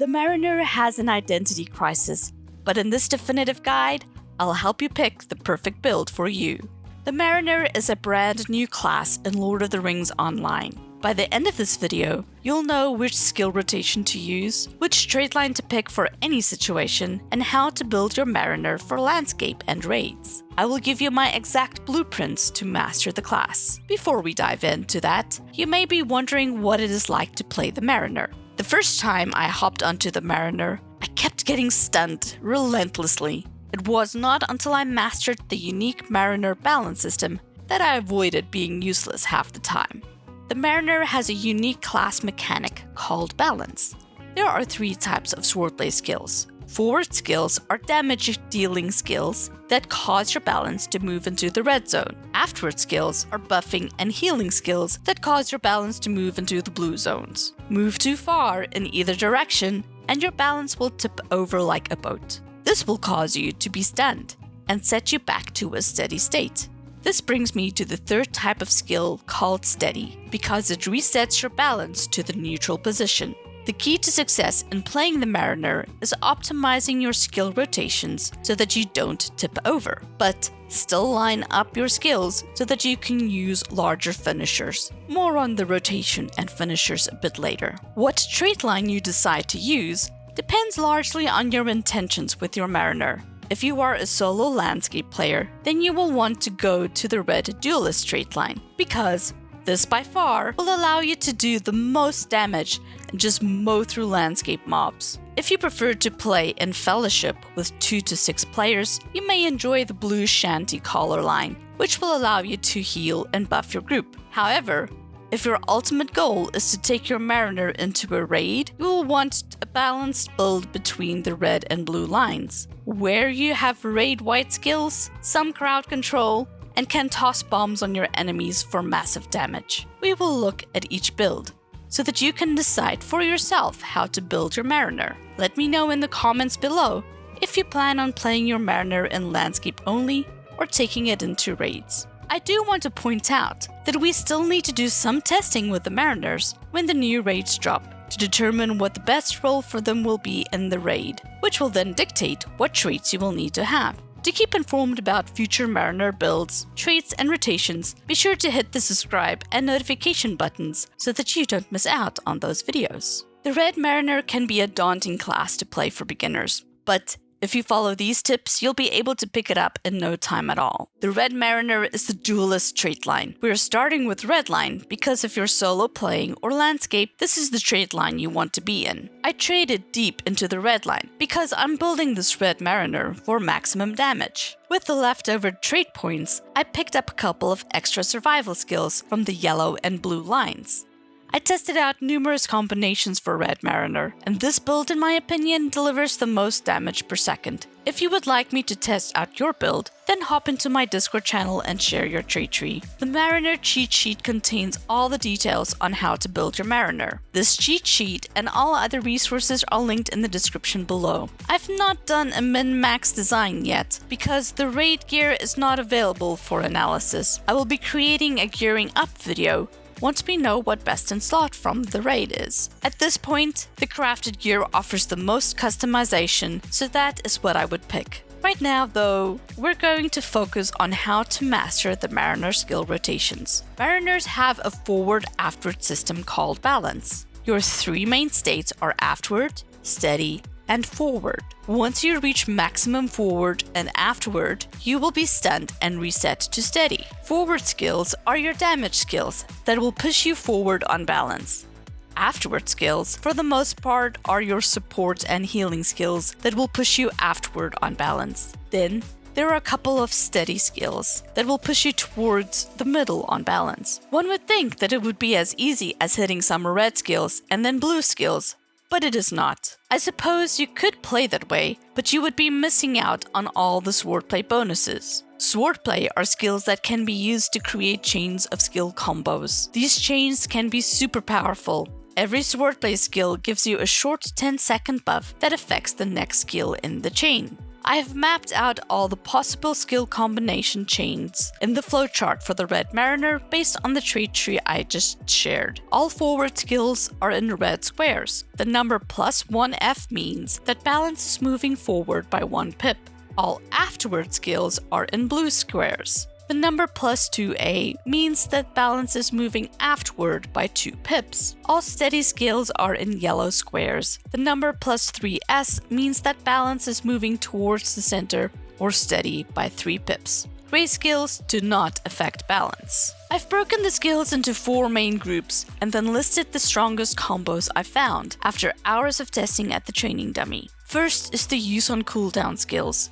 The Mariner has an identity crisis, but in this definitive guide, I'll help you pick the perfect build for you. The Mariner is a brand new class in Lord of the Rings Online. By the end of this video, you'll know which skill rotation to use, which trait line to pick for any situation, and how to build your Mariner for landscape and raids. I will give you my exact blueprints to master the class. Before we dive into that, you may be wondering what it is like to play the Mariner. The first time I hopped onto the Mariner, I kept getting stunned relentlessly. It was not until I mastered the unique Mariner balance system that I avoided being useless half the time. The Mariner has a unique class mechanic called balance. There are 3 types of swordplay skills. Forward skills are damage-dealing skills that cause your balance to move into the red zone. Afterward skills are buffing and healing skills that cause your balance to move into the blue zones. Move too far in either direction, and your balance will tip over like a boat. This will cause you to be stunned and set you back to a steady state. This brings me to the 3rd type of skill called steady, because it resets your balance to the neutral position. The key to success in playing the Mariner is optimizing your skill rotations so that you don't tip over, but still line up your skills so that you can use larger finishers. More on the rotation and finishers a bit later. What trait line you decide to use depends largely on your intentions with your Mariner. If you are a solo landscape player, then you will want to go to the red duelist trait line, because this by far will allow you to do the most damage and just mow through landscape mobs. If you prefer to play in fellowship with 2 to 6 players, you may enjoy the blue shanty collar line, which will allow you to heal and buff your group. However, if your ultimate goal is to take your Mariner into a raid, you will want a balanced build between the red and blue lines, where you have raid white skills, some crowd control, and can toss bombs on your enemies for massive damage. We will look at each build, so that you can decide for yourself how to build your Mariner. Let me know in the comments below if you plan on playing your Mariner in landscape only or taking it into raids. I do want to point out that we still need to do some testing with the Mariners when the new raids drop to determine what the best role for them will be in the raid, which will then dictate what traits you will need to have. To keep informed about future Mariner builds, traits, and rotations, be sure to hit the subscribe and notification buttons so that you don't miss out on those videos. The Red Mariner can be a daunting class to play for beginners, but if you follow these tips, you'll be able to pick it up in no time at all. The Red Mariner is the duelist trait line. We're starting with red line because if you're solo playing or landscape, this is the trait line you want to be in. I traded deep into the red line because I'm building this Red Mariner for maximum damage. With the leftover trait points, I picked up a couple of extra survival skills from the yellow and blue lines. I tested out numerous combinations for Red Mariner, and this build, in my opinion, delivers the most damage per second. If you would like me to test out your build, then hop into my Discord channel and share your trait tree. The Mariner cheat sheet contains all the details on how to build your Mariner. This cheat sheet and all other resources are linked in the description below. I've not done a min-max design yet, because the raid gear is not available for analysis. I will be creating a gearing up video once we know what best in slot from the raid is. At this point, the crafted gear offers the most customization, so that is what I would pick. Right now, though, we're going to focus on how to master the Mariner skill rotations. Mariners have a forward-afterward system called balance. Your 3 main states are afterward, steady, and forward. Once you reach maximum forward and afterward, you will be stunned and reset to steady. Forward skills are your damage skills that will push you forward on balance. Afterward skills, for the most part, are your support and healing skills that will push you afterward on balance. Then, there are a couple of steady skills that will push you towards the middle on balance. One would think that it would be as easy as hitting some red skills and then blue skills, but it is not. I suppose you could play that way, but you would be missing out on all the swordplay bonuses. Swordplay are skills that can be used to create chains of skill combos. These chains can be super powerful. Every swordplay skill gives you a short 10-second buff that affects the next skill in the chain. I have mapped out all the possible skill combination chains in the flowchart for the Red Mariner based on the trait tree I just shared. All forward skills are in red squares. The number +1F means that balance is moving forward by 1 pip. All afterward skills are in blue squares. The number +2A means that balance is moving aftward by 2 pips. All steady skills are in yellow squares. The number +3S means that balance is moving towards the center or steady by 3 pips. Gray skills do not affect balance. I've broken the skills into 4 main groups and then listed the strongest combos I found after hours of testing at the training dummy. First is the use on cooldown skills.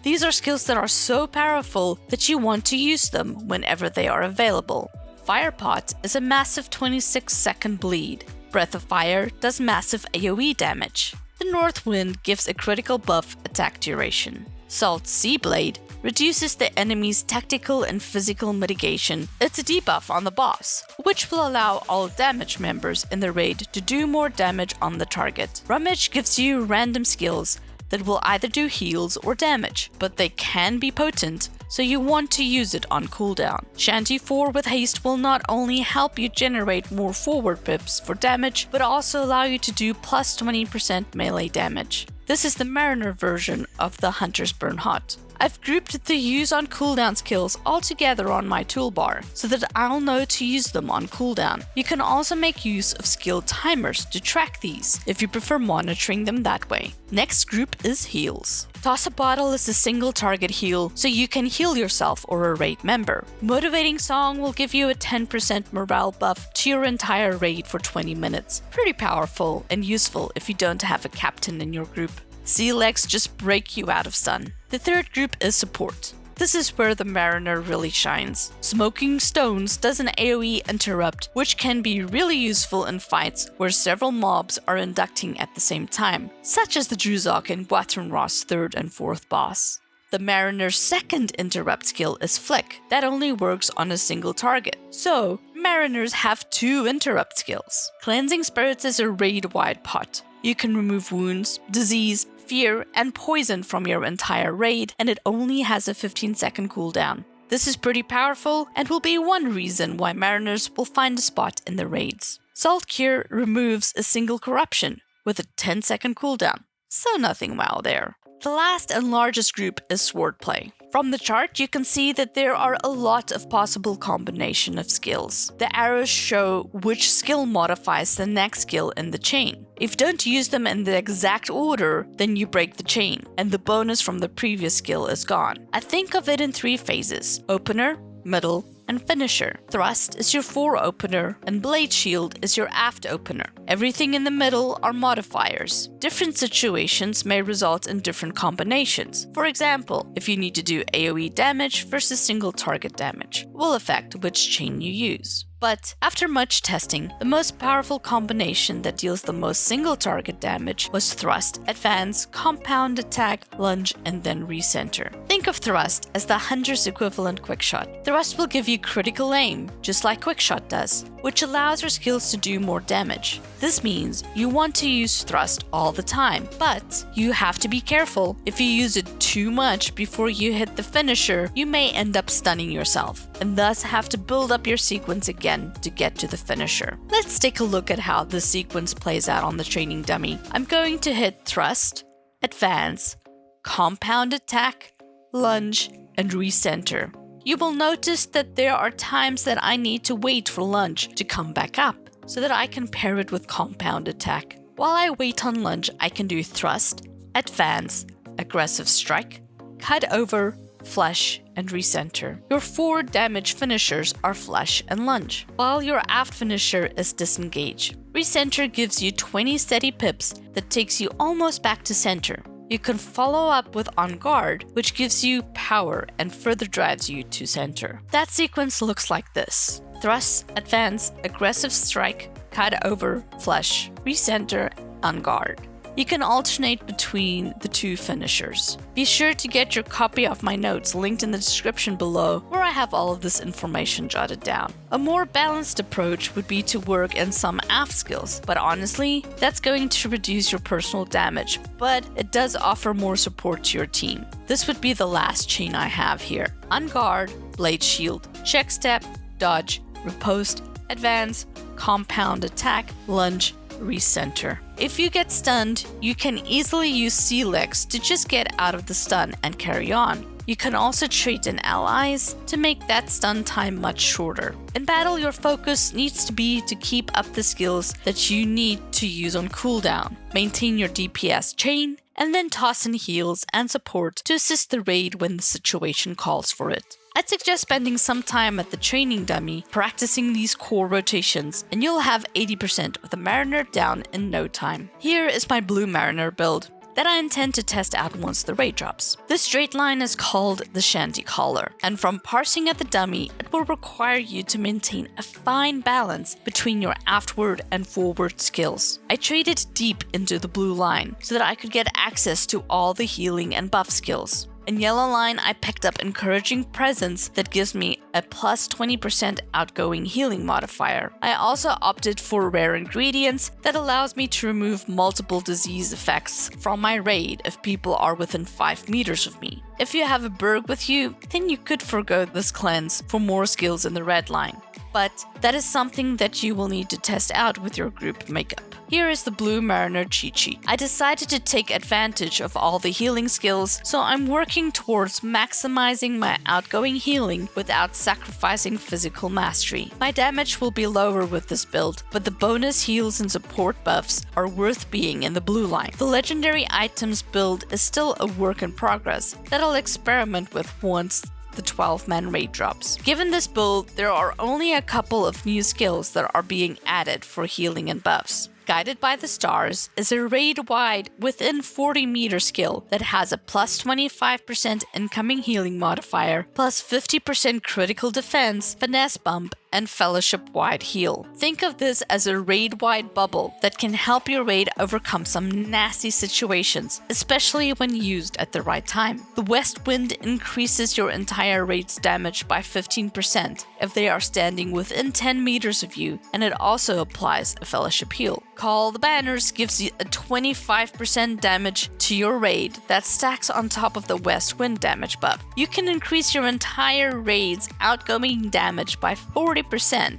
These are skills that are so powerful that you want to use them whenever they are available. Fire Pot is a massive 26-second bleed. Breath of Fire does massive AoE damage. The North Wind gives a critical buff attack duration. Salt Sea Blade reduces the enemy's tactical and physical mitigation. It's a debuff on the boss, which will allow all damage members in the raid to do more damage on the target. Rummage gives you random skills that will either do heals or damage, but they can be potent, so you want to use it on cooldown. Shanty 4 with haste will not only help you generate more forward pips for damage, but also allow you to do plus 20% melee damage. This is the Mariner version of the Hunter's Burn Hot. I've grouped the use on cooldown skills all together on my toolbar, so that I'll know to use them on cooldown. You can also make use of skill timers to track these, if you prefer monitoring them that way. Next group is heals. Toss a Bottle is a single target heal, so you can heal yourself or a raid member. Motivating Song will give you a 10% morale buff to your entire raid for 20 minutes. Pretty powerful and useful if you don't have a captain in your group. Sea Legs just break you out of stun. The third group is support. This is where the Mariner really shines. Smoking Stones does an AoE interrupt, which can be really useful in fights where several mobs are inducting at the same time, such as the Druzok and Guathrum-Ross 3rd and 4th boss. The Mariner's second interrupt skill is Flick, that only works on a single target. So, Mariners have 2 interrupt skills. Cleansing Spirits is a raid-wide pot. You can remove wounds, disease, fear, and poison from your entire raid, and it only has a 15-second cooldown. This is pretty powerful and will be one reason why Mariners will find a spot in the raids. Salt Cure removes a single corruption with a 10-second cooldown, so nothing wow there. The last and largest group is Swordplay. From the chart, you can see that there are a lot of possible combination of skills. The arrows show which skill modifies the next skill in the chain. If you don't use them in the exact order, then you break the chain, and the bonus from the previous skill is gone. I think of it in 3 phases: opener, middle, and finisher. Thrust is your fore opener, and Blade Shield is your aft opener. Everything in the middle are modifiers. Different situations may result in different combinations. For example, if you need to do AoE damage versus single target damage, will affect which chain you use. But after much testing, the most powerful combination that deals the most single target damage was Thrust, Advance, Compound Attack, Lunge, and then Recenter. Think of Thrust as the Hunter's equivalent Quickshot. Thrust will give you critical aim, just like Quickshot does, which allows your skills to do more damage. This means you want to use Thrust all the time, but you have to be careful. If you use it too much before you hit the finisher, you may end up stunning yourself, and thus have to build up your sequence again to get to the finisher. Let's take a look at how this sequence plays out on the training dummy. I'm going to hit Thrust, Advance, Compound Attack, Lunge, and Recenter. You will notice that there are times that I need to wait for Lunge to come back up, so that I can pair it with Compound Attack. While I wait on Lunge, I can do Thrust, Advance, Aggressive Strike, Cut Over, Flush, and Recenter. Your 4 damage finishers are Flush and Lunge, while your aft finisher is Disengage. Recenter gives you 20 steady pips that takes you almost back to center. You can follow up with On Guard, which gives you power and further drives you to center. That sequence looks like this: Thrust, Advance, Aggressive Strike, Cut Over, Flush, Recenter, On Guard. You can alternate between the two finishers. Be sure to get your copy of my notes linked in the description below, where I have all of this information jotted down. A more balanced approach would be to work in some AF skills, but honestly, that's going to reduce your personal damage, but it does offer more support to your team. This would be the last chain I have here. On guard, blade shield, check step, dodge, riposte, advance, compound attack, lunge, recenter. If you get stunned, you can easily use C-Legs to just get out of the stun and carry on. You can also trade in allies to make that stun time much shorter. In battle, your focus needs to be to keep up the skills that you need to use on cooldown. Maintain your DPS chain, and then toss in heals and support to assist the raid when the situation calls for it. I'd suggest spending some time at the training dummy practicing these core rotations, and you'll have 80% of the Mariner down in no time. Here is my blue Mariner build that I intend to test out once the raid drops. This straight line is called the Shanty Collar, and from parsing at the dummy, it will require you to maintain a fine balance between your aftward and forward skills. I traded deep into the blue line so that I could get access to all the healing and buff skills. In yellow line, I picked up Encouraging Presence that gives me a plus 20% outgoing healing modifier. I also opted for Rare Ingredients that allows me to remove multiple disease effects from my raid if people are within 5 meters of me. If you have a Berg with you, then you could forgo this cleanse for more skills in the red line. But that is something that you will need to test out with your group makeup. Here is the blue Mariner cheat sheet. I decided to take advantage of all the healing skills, so I'm working towards maximizing my outgoing healing without sacrificing physical mastery. My damage will be lower with this build, but the bonus heals and support buffs are worth being in the blue line. The legendary items build is still a work in progress that I'll experiment with once the 12-man raid drops. Given this build, there are only a couple of new skills that are being added for healing and buffs. Guided by the Stars is a raid-wide within 40 meter skill that has a plus 25% incoming healing modifier, plus 50% critical defense, finesse bump, and fellowship-wide heal. Think of this as a raid-wide bubble that can help your raid overcome some nasty situations, especially when used at the right time. The West Wind increases your entire raid's damage by 15% if they are standing within 10 meters of you, and it also applies a fellowship heal. Call the Banners gives you a 25% damage to your raid that stacks on top of the West Wind damage buff. You can increase your entire raid's outgoing damage by 40%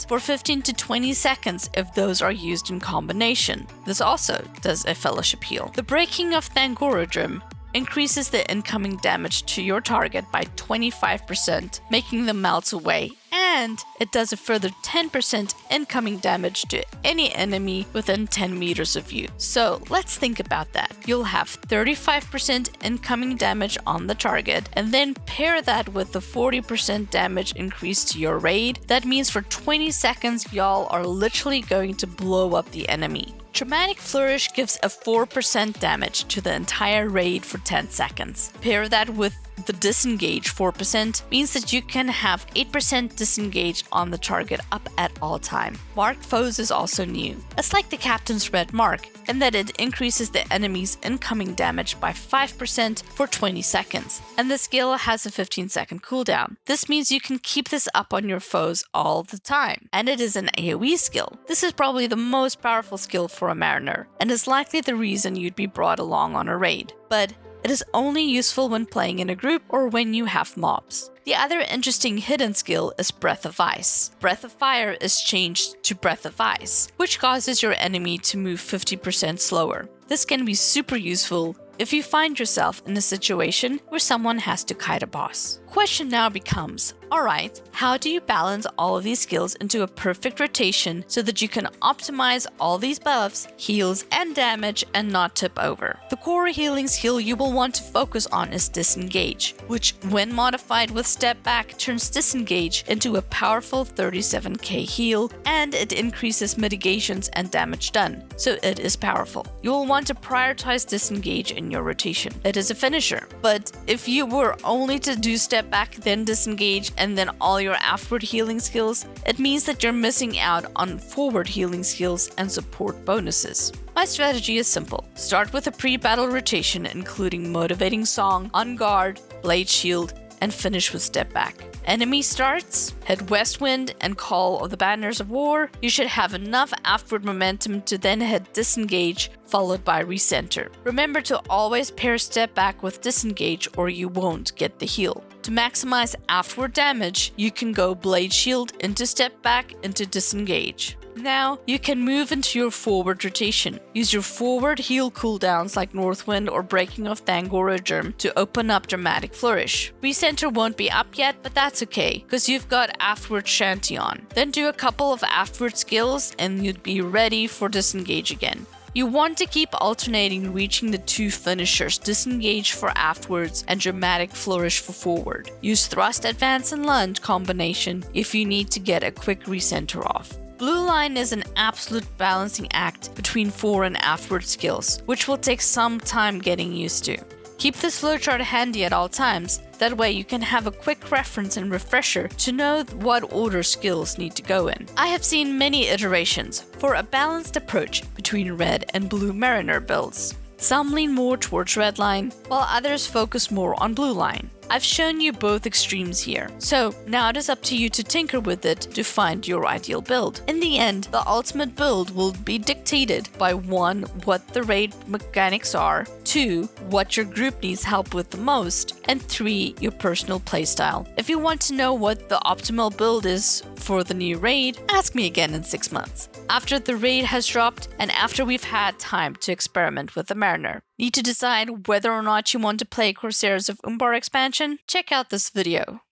for 15 to 20 seconds if those are used in combination. This also does a fellowship heal. The Breaking of Thangorodrim increases the incoming damage to your target by 25%, making them melt away, and it does a further 10% incoming damage to any enemy within 10 meters of you. So let's think about that. You'll have 35% incoming damage on the target, and then pair that with the 40% damage increase to your raid. That means for 20 seconds, y'all are literally going to blow up the enemy. Dramatic Flourish gives a 4% damage to the entire raid for 10 seconds. Pair that with the Disengage 4% means that you can have 8% disengage on the target up at all time. Marked Foes is also new. It's like the Captain's Red Mark in that it increases the enemy's incoming damage by 5% for 20 seconds, and the skill has a 15-second cooldown. This means you can keep this up on your foes all the time, and it is an AoE skill. This is probably the most powerful skill for a Mariner, and is likely the reason you'd be brought along on a raid. But it is only useful when playing in a group or when you have mobs. The other interesting hidden skill is Breath of Ice. Breath of Fire is changed to Breath of Ice, which causes your enemy to move 50% slower. This can be super useful if you find yourself in a situation where someone has to kite a boss. Question now becomes, alright, how do you balance all of these skills into a perfect rotation so that you can optimize all these buffs, heals, and damage and not tip over? The core healing skill you will want to focus on is Disengage, which when modified with Step Back turns Disengage into a powerful 37k heal, and it increases mitigations and damage done, so it is powerful. You will want to prioritize Disengage in in your rotation. It is a finisher. But if you were only to do step back, then disengage, and then all your afterward healing skills, it means that you're missing out on forward healing skills and support bonuses. My strategy is simple. Start with a pre-battle rotation including Motivating Song, On Guard, Blade Shield, and finish with Step Back. Enemy starts, head Westwind and Call of the Banners of War. You should have enough afterward momentum to then head Disengage, followed by Recenter. Remember to always pair Step Back with Disengage or you won't get the heal. To maximize afterward damage, you can go Blade Shield into Step Back into Disengage. Now, you can move into your forward rotation. Use your forward heal cooldowns like Northwind or Breaking of Thangora Germ to open up Dramatic Flourish. Recenter won't be up yet, but that's okay, because you've got afterward Shanty on. Then do a couple of afterward skills and you'd be ready for Disengage again. You want to keep alternating reaching the two finishers, Disengage for afterwards and Dramatic Flourish for forward. Use Thrust, Advance, and Lunge combination if you need to get a quick recenter off. Blue Line is an absolute balancing act between fore and afterward skills, which will take some time getting used to. Keep this flowchart handy at all times, that way you can have a quick reference and refresher to know what order skills need to go in. I have seen many iterations for a balanced approach between red and blue Mariner builds. Some lean more towards red line, while others focus more on blue line. I've shown you both extremes here, so now it is up to you to tinker with it to find your ideal build. In the end, the ultimate build will be dictated by 1. What the raid mechanics are, 2. What your group needs help with the most, and 3. Your personal playstyle. If you want to know what the optimal build is for the new raid, ask me again in 6 months. After the raid has dropped and after we've had time to experiment with the Mariner. Need to decide whether or not you want to play Corsairs of Umbar expansion? Check out this video.